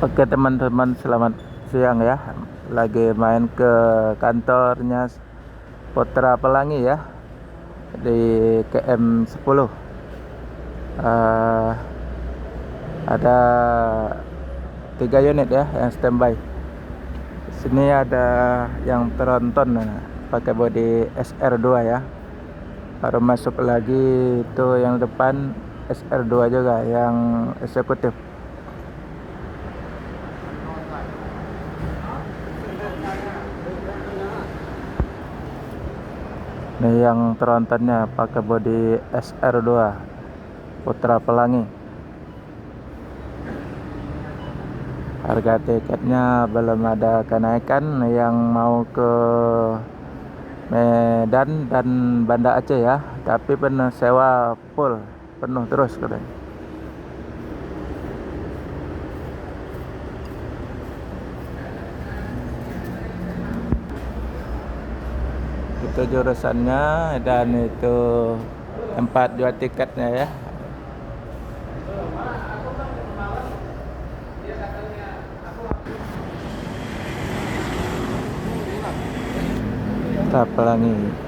Oke teman-teman, selamat siang ya. Lagi main ke kantornya Putra Pelangi ya, di KM 10. Ada 3 unit ya yang standby. Sini ada yang tronton pakai bodi SR2 ya. Baru masuk lagi itu yang depan SR2 juga yang eksekutif. Ini yang trontonnya pakai bodi SR2 Putra Pelangi. Harga tiketnya belum ada kenaikan. Yang mau ke Medan dan Banda Aceh ya, tapi penuh, sewa full, penuh terus katanya. Itu jurusannya dan itu tempat jual tiketnya ya. Putra Pelangi.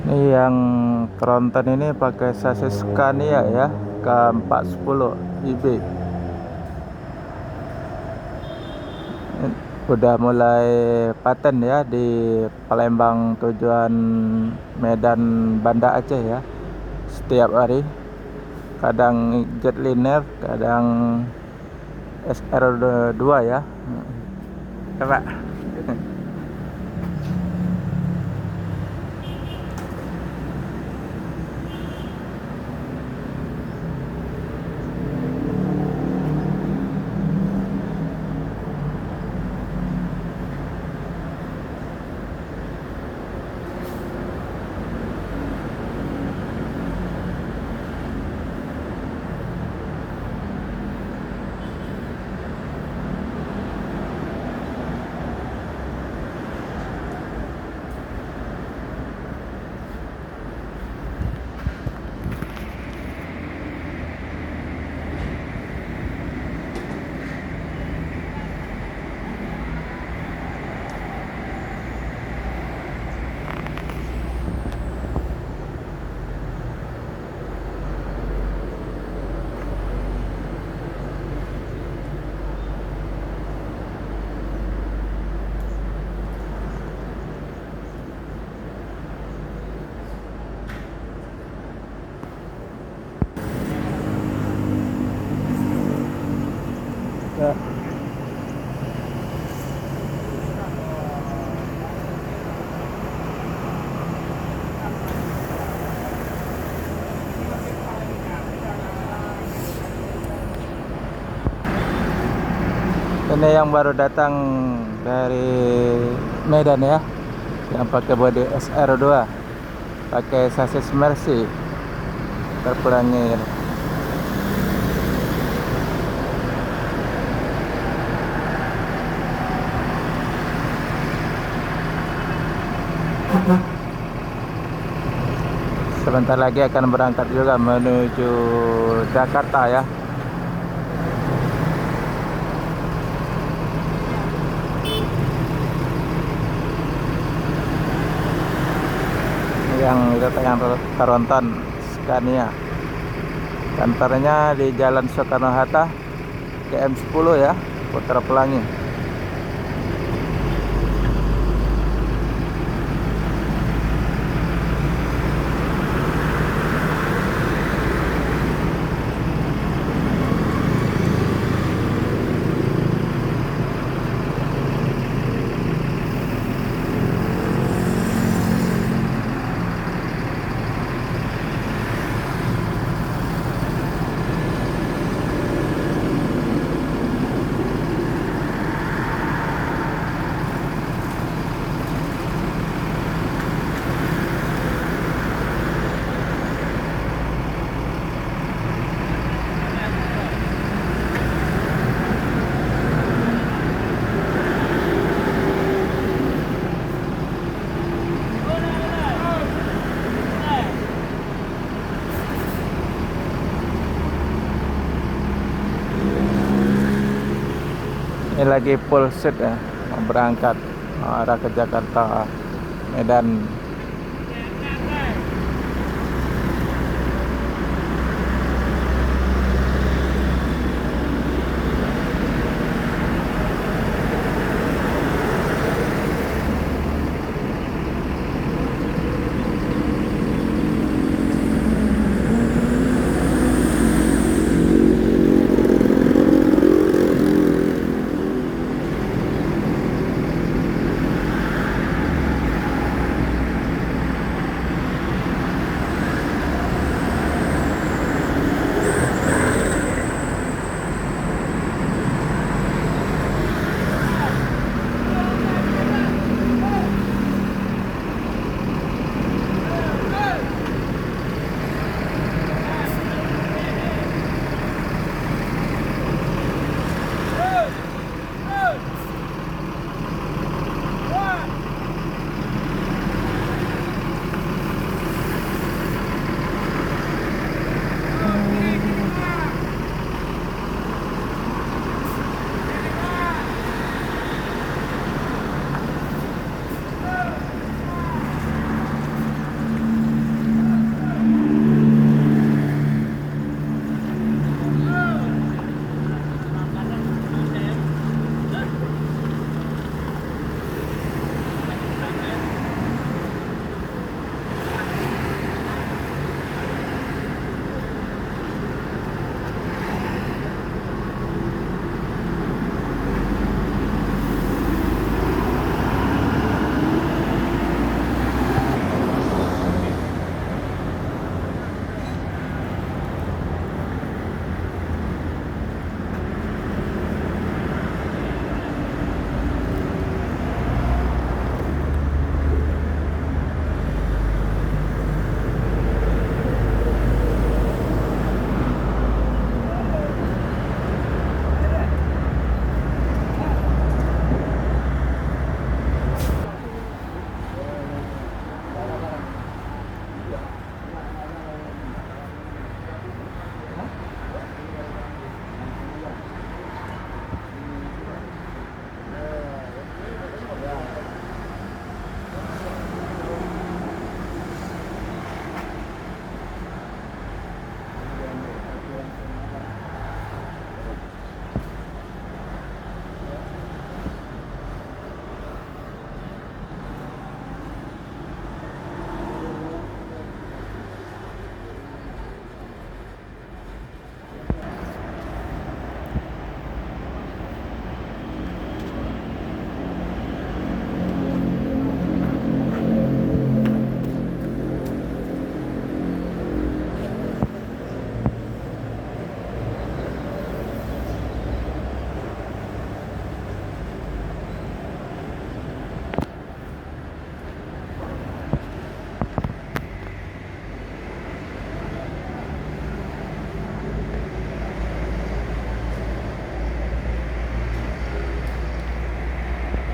Ini yang tronton ini pakai sasis Scania ya, K410 IB. Udah mulai paten ya di Palembang tujuan Medan Banda Aceh ya. Setiap hari, kadang jetliner, kadang SR2 ya. Coba. Ya. Ini yang baru datang dari Medan ya, yang pakai bodi SR2, pakai sasis Mercy terpelangi. sebentar lagi akan berangkat juga menuju Jakarta ya. Yang itu yang Tronton Scania, kantornya di Jalan Soekarno Hatta, KM 10 ya, Putra Pelangi. Ini lagi full set ya, mau berangkat arah ke Jakarta, Medan.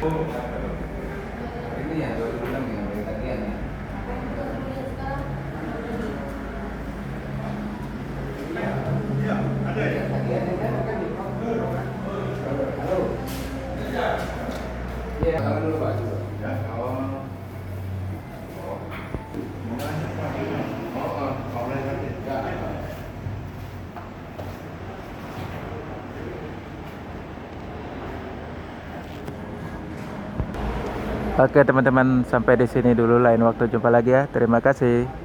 Ini ya 26 ya dari tadian ya. Iya, dulu Pak. Ya, Oke teman-teman, sampai di sini dulu. Lain waktu jumpa lagi ya. Terima kasih.